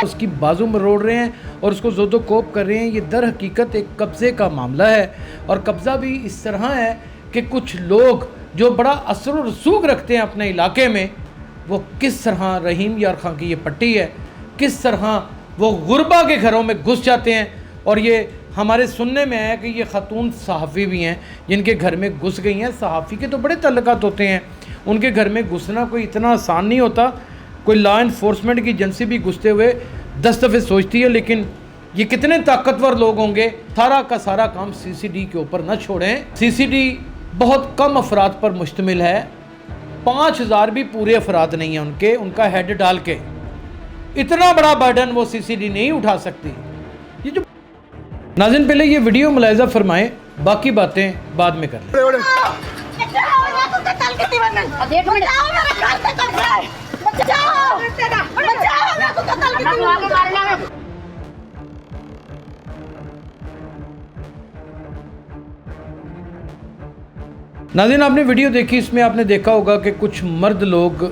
उसकी बाजू मरोड़ रहे हैं और उसको ज़ोदो कोप कर रहे हैं। ये दर हकीकत एक कब्ज़े का मामला है और कब्ज़ा भी इस तरह है कि कुछ लोग जो बड़ा असर और रसूख रखते हैं अपने इलाके में, वो किस तरह रहीम यार खां की ये पट्टी है, किस तरह वो गुरबा के घरों में घुस जाते हैं। और ये हमारे सुनने में है कि ये खातून सहाफ़ी भी हैं जिनके घर में घुस गई हैं। सहाफ़ी के तो बड़े तल्लुकात होते हैं, उनके घर में घुसना कोई इतना आसान नहीं होता। कोई लॉ इन्फोर्समेंट की एजेंसी भी घुसते हुए 10 दफ़े सोचती है, लेकिन ये कितने ताकतवर लोग होंगे। सारा का सारा काम CCD के ऊपर न छोड़ें। CCD बहुत कम अफराद पर मुश्तमिल है, 5000 भी पूरे अफराद नहीं हैं उनका हेड डाल के इतना बड़ा बर्डन वो CCD नहीं उठा सकती। ये जो नाज़रीन पहले ये वीडियो मुलाहिज़ा फरमाएं, बाकी बातें बाद में कर लें। नाज़रीन आपने वीडियो देखी, इसमें आपने देखा होगा कि कुछ मर्द लोग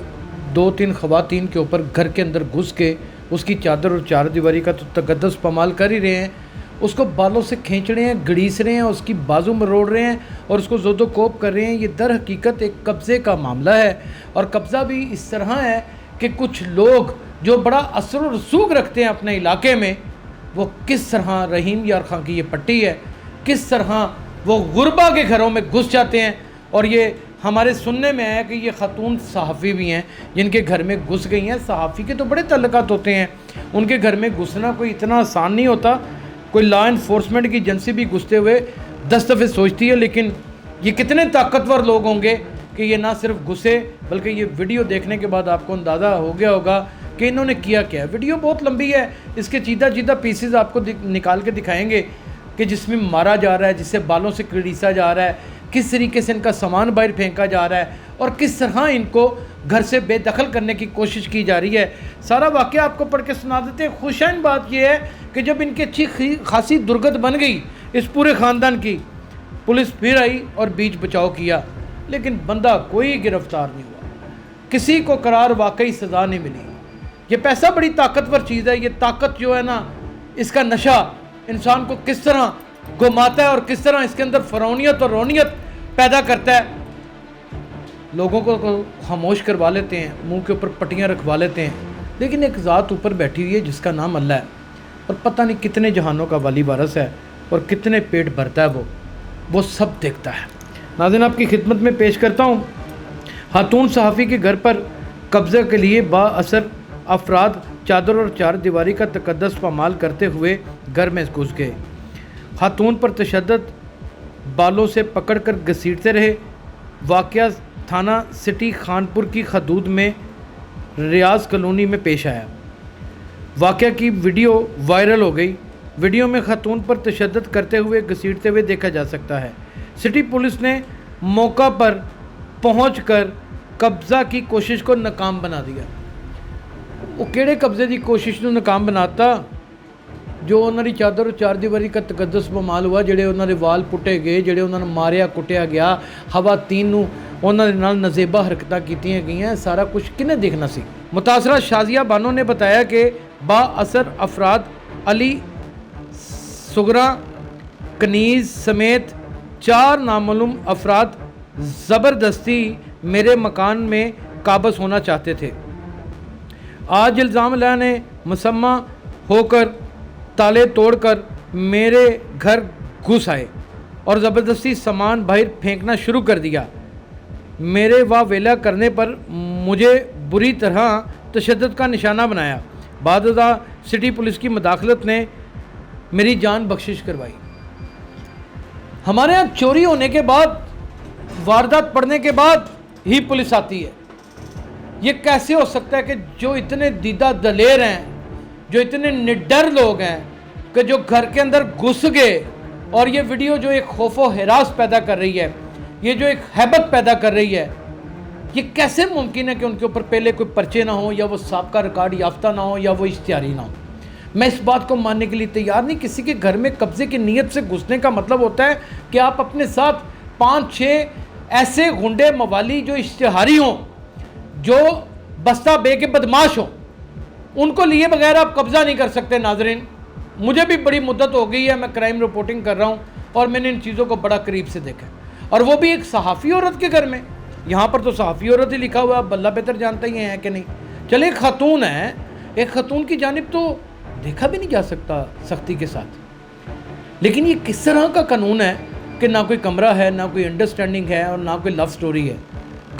2-3 ख़वातीन के ऊपर घर के अंदर घुस के उसकी चादर और चार दीवारी का तो तकद्दुस पमाल कर ही रहे हैं, उसको बालों से खींच रहे हैं, घड़ीस रहे हैं, उसकी बाजू मरोड़ रहे हैं और उसको ज़ोदो कोप कर रहे हैं। ये दर हकीकत एक कब्ज़े का मामला है और कब्ज़ा भी इस तरह है कि कुछ लोग जो बड़ा असर और रसूख रखते हैं अपने इलाके में, वो किस तरह रहीम यार खां की ये पट्टी है, किस तरह वो गुरबा के घरों में घुस जाते हैं। और ये हमारे सुनने में है कि ये खातून सहाफ़ी भी हैं जिनके घर में घुस गई हैं। सहाफ़ी के तो बड़े तल्लुकात होते हैं, उनके घर में घुसना कोई इतना आसान नहीं होता। कोई लॉ इन्फोर्समेंट की एजेंसी भी घुसते हुए 10 दफ़े सोचती है, लेकिन ये कितने ताकतवर लोग होंगे कि ये ना सिर्फ घुसे बल्कि ये वीडियो देखने के बाद आपको अंदाज़ा हो गया होगा कि इन्होंने किया क्या। वीडियो बहुत लंबी है, इसके चीदा पीसेस आपको निकाल के दिखाएंगे कि जिसमें मारा जा रहा है, जिससे बालों से कड़ीसा जा रहा है, किस तरीके से इनका सामान बाहर फेंका जा रहा है और किस तरह इनको घर से बेदखल करने की कोशिश की जा रही है। सारा वाक़या आपको पढ़ के सुना देते हैं। खुशाइन बात यह है कि जब इनकी अच्छी खासी दुर्गत बन गई इस पूरे ख़ानदान की, पुलिस फिर आई और बीच बचाव किया, लेकिन बंदा कोई गिरफ़्तार नहीं हुआ, किसी को करार वाकई सज़ा नहीं मिली। ये पैसा बड़ी ताकतवर चीज़ है। ये ताकत जो है ना, इसका नशा इंसान को किस तरह घुमाता है और किस तरह इसके अंदर फ़रौनियत और रौनियत पैदा करता है। लोगों को खामोश करवा लेते हैं, मुंह के ऊपर पट्टियाँ रखवा लेते हैं, लेकिन एक ज़ात ऊपर बैठी हुई है जिसका नाम अल्लाह है और पता नहीं कितने जहानों का वाली वारस है और कितने पेट भरता है वो सब देखता है। नाज़रीन आपकी खिदमत में पेश करता हूँ, खातून सहाफ़ी के घर पर कब्ज़े के लिए बाअसर अफराद चादर और चार दीवारी का तकद्दुस पामाल करते हुए घर में घुस गए। खातून पर तशद्दुद, बालों से पकड़कर घसीटते रहे। वाक़या थाना सिटी खानपुर की हदूद में रियाज कॉलोनी में पेश आया। वाक़या की वीडियो वायरल हो गई। वीडियो में खातून पर तशद्दुद करते हुए घसीटते हुए देखा जा सकता है। सिटी पुलिस ने मौका पर पहुंचकर कब्ज़ा की कोशिश को नाकाम बना दिया। वो केड़े कब्ज़े की कोशिश को नाकाम बनाता जो उन्होंने चादर और चार दीवारी का तकद्दुस बमाल हुआ, ਜਿਹੜੇ ਉਹਨਾਂ ਦੇ ਵਾਲ ਪੁੱਟੇ ਗਏ, ਜਿਹੜੇ ਉਹਨਾਂ ਨੂੰ ਮਾਰਿਆ ਕੁੱਟਿਆ ਗਿਆ, ਖਵਾਤੀਨ ਨੂੰ ਉਹਨਾਂ ਦੇ ਨਾਲ ਨਜ਼ੇਬਾ ਹਰਕਤਾਂ ਕੀਤੀਆਂ ਗਈਆਂ, ਸਾਰਾ ਕੁਝ ਕਿਹਨੇ ਦੇਖਣਾ ਸੀ। मुतासरा शाजिया बानो ने बताया कि बाअसर अफराद अली सुगरा कनीज़ समेत 4 नामालूम अफराद ज़बरदस्ती मेरे मकान में काबज़ होना चाहते थे। आज इल्ज़ाम ने मुसम्मा होकर ताले तोड़कर मेरे घर घुस आए और ज़बरदस्ती सामान बाहर फेंकना शुरू कर दिया। मेरे वावेला करने पर मुझे बुरी तरह तशद्दुद का निशाना बनाया। बाददा सिटी पुलिस की मदाखलत ने मेरी जान बख्शिश करवाई। हमारे यहाँ चोरी होने के बाद, वारदात पड़ने के बाद ही पुलिस आती है। ये कैसे हो सकता है कि जो इतने दीदा दलेर हैं, जो इतने निडर लोग हैं कि जो घर के अंदर घुस गए, और ये वीडियो जो एक खौफो हिरास पैदा कर रही है, ये जो एक हैबत पैदा कर रही है, ये कैसे मुमकिन है कि उनके ऊपर पहले कोई पर्चे ना हो, या वो साबका रिकॉर्ड याफ्ता ना हो, या वो इश्तिहारी ना हो। मैं इस बात को मानने के लिए तैयार नहीं। किसी के घर में कब्ज़े की नीयत से घुसने का मतलब होता है कि आप अपने साथ 5-6 ऐसे गुंडे मवाली जो इश्तिहारी हों, جو بستہ بے کے بدماش ہوں ان کو لیے بغیر آپ قبضہ نہیں کر سکتے. ناظرین مجھے بھی بڑی مدت ہو گئی ہے, میں کرائم رپورٹنگ کر رہا ہوں اور میں نے ان چیزوں کو بڑا قریب سے دیکھا, اور وہ بھی ایک صحافی عورت کے گھر میں. یہاں پر تو صحافی عورت ہی لکھا ہوا ہے, اب اللہ بہتر جانتے ہی ہیں کہ نہیں. چلے ایک خاتون ہے, ایک خاتون کی جانب تو دیکھا بھی نہیں جا سکتا سختی کے ساتھ, لیکن یہ کس طرح کا قانون ہے کہ نہ کوئی کمرہ ہے, نہ کوئی انڈرسٹینڈنگ ہے, اور نہ کوئی لو سٹوری ہے.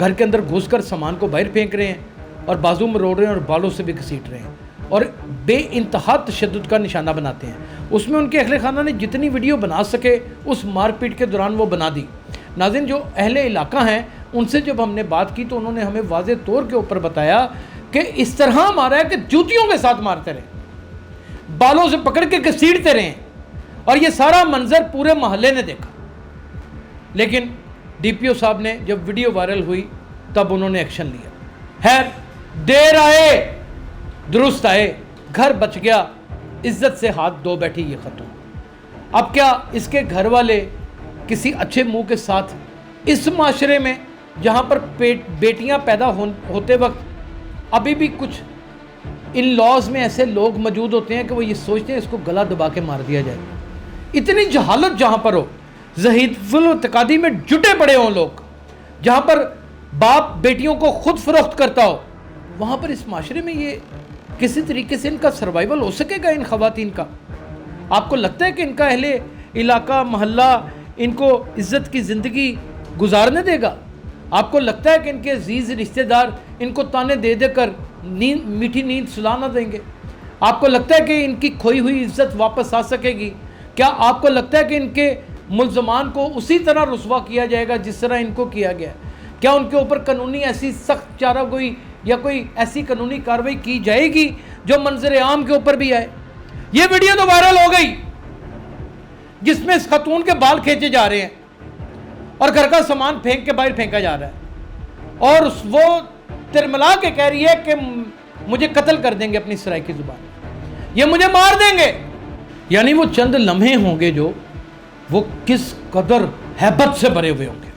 گھر کے اندر گھس کر سامان کو باہر پھینک رہے ہیں اور بازو مروڑ رہے ہیں اور بالوں سے بھی گھسیٹ رہے ہیں اور بے انتہا تشدد کا نشانہ بناتے ہیں. اس میں ان کے اہل خانہ نے جتنی ویڈیو بنا سکے اس مار پیٹ کے دوران وہ بنا دی. ناظرین جو اہل علاقہ ہیں ان سے جب ہم نے بات کی تو انہوں نے ہمیں واضح طور کے اوپر بتایا کہ اس طرح مارا ہے کہ جوتیوں کے ساتھ مارتے رہے, بالوں سے پکڑ کے گھسیٹتے رہے, اور یہ سارا منظر پورے محلے نے دیکھا. لیکن ڈی پی او صاحب نے جب ویڈیو وائرل ہوئی تب انہوں نے ایکشن لیا. خیر دیر آئے درست آئے, گھر بچ گیا, عزت سے ہاتھ دھو بیٹھی یہ خاتون. اب کیا اس کے گھر والے کسی اچھے منہ کے ساتھ اس معاشرے میں جہاں پر بیٹیاں پیدا ہوتے وقت ابھی بھی کچھ ان لاز میں ایسے لوگ موجود ہوتے ہیں کہ وہ یہ سوچتے ہیں اس کو گلا دبا کے مار دیا جائے. اتنی جہالت جہاں پر ہو, ضعیف الاعتقادی میں جٹے پڑے ہوں لوگ, جہاں پر باپ بیٹیوں کو خود فروخت کرتا ہو, وہاں پر اس معاشرے میں یہ کسی طریقے سے ان کا سروائیول ہو سکے گا ان خواتین کا؟ آپ کو لگتا ہے کہ ان کا اہل علاقہ محلہ ان کو عزت کی زندگی گزارنے دے گا؟ آپ کو لگتا ہے کہ ان کے عزیز رشتہ دار ان کو تانے دے دے کر میٹھی نیند سلا نہ دیں گے؟ آپ کو لگتا ہے کہ ان کی کھوئی ہوئی عزت واپس آ سکے گی؟ کیا آپ کو لگتا ہے کہ ان کے ملزمان کو اسی طرح رسوا کیا جائے گا جس طرح ان کو کیا گیا؟ کیا ان کے اوپر قانونی ایسی سخت چارہ گوئی یا کوئی ایسی قانونی کارروائی کی جائے گی جو منظر عام کے اوپر بھی آئے؟ یہ ویڈیو تو وائرل ہو گئی جس میں اس خاتون کے بال کھینچے جا رہے ہیں اور گھر کا سامان پھینک کے باہر پھینکا جا رہا ہے, اور وہ ترملا کے کہہ رہی ہے کہ مجھے قتل کر دیں گے اپنی سرائیکی زبان, یہ مجھے مار دیں گے. یعنی وہ چند لمحے ہوں گے جو وہ کس قدر ہیبت سے بھرے ہوئے ہوں گے.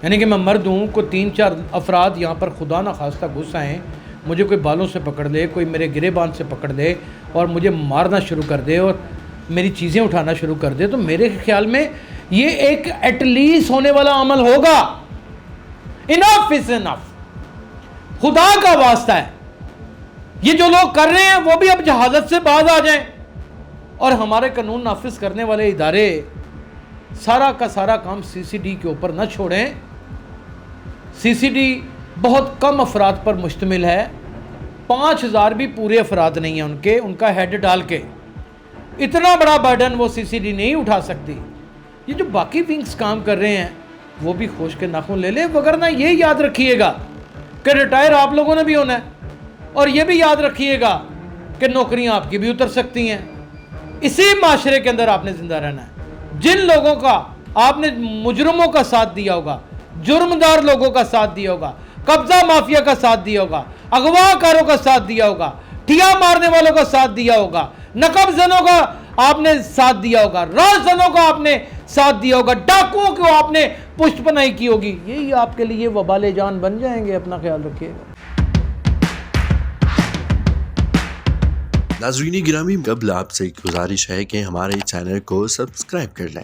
یعنی کہ میں مرد ہوں, کوئی 3-4 افراد یہاں پر خدا نہ خواستہ گھس آئیں, مجھے کوئی بالوں سے پکڑ لے, کوئی میرے گریبان سے پکڑ لے اور مجھے مارنا شروع کر دے اور میری چیزیں اٹھانا شروع کر دے, تو میرے خیال میں یہ ایک ایٹ لیسٹ ہونے والا عمل ہوگا. انف از انف, خدا کا واسطہ ہے. یہ جو لوگ کر رہے ہیں وہ بھی اب جہالت سے باز آ جائیں اور ہمارے قانون نافذ کرنے والے ادارے سارا کا سارا کام سی سی ڈی کے اوپر نہ چھوڑیں. سی سی ڈی بہت کم افراد پر مشتمل ہے, 5000 بھی پورے افراد نہیں ہیں ان کا ہیڈ ڈال کے اتنا بڑا برڈن وہ سی سی ڈی نہیں اٹھا سکتی. یہ جو باقی ونگز کام کر رہے ہیں وہ بھی خوش کے ناخن لے لیں, وگرنہ یہ یاد رکھیے گا کہ ریٹائر آپ لوگوں نے بھی ہونا ہے, اور یہ بھی یاد رکھیے گا کہ نوکریاں آپ کی بھی اتر سکتی ہیں. اسی معاشرے کے اندر آپ نے زندہ رہنا ہے. جن لوگوں کا آپ نے مجرموں کا ساتھ دیا ہوگا, جرمدار لوگوں کا ساتھ دیا ہوگا, قبضہ مافیا کا ساتھ دیا ہوگا, اغوا کاروں کا ساتھ دیا ہوگا, ٹھیا مارنے والوں کا ساتھ دیا ہوگا, نقب زنوں کا آپ نے ساتھ دیا ہوگا, راز زنوں کا آپ نے ساتھ دیا ہوگا, ڈاکوؤں کو آپ نے پشت پناہی کی ہوگی, یہی آپ کے لیے وبال جان بن جائیں گے. اپنا خیال رکھیے گا. ناظرین گرامی قبل آپ سے ایک گزارش ہے کہ ہمارے چینل کو سبسکرائب کر لیں.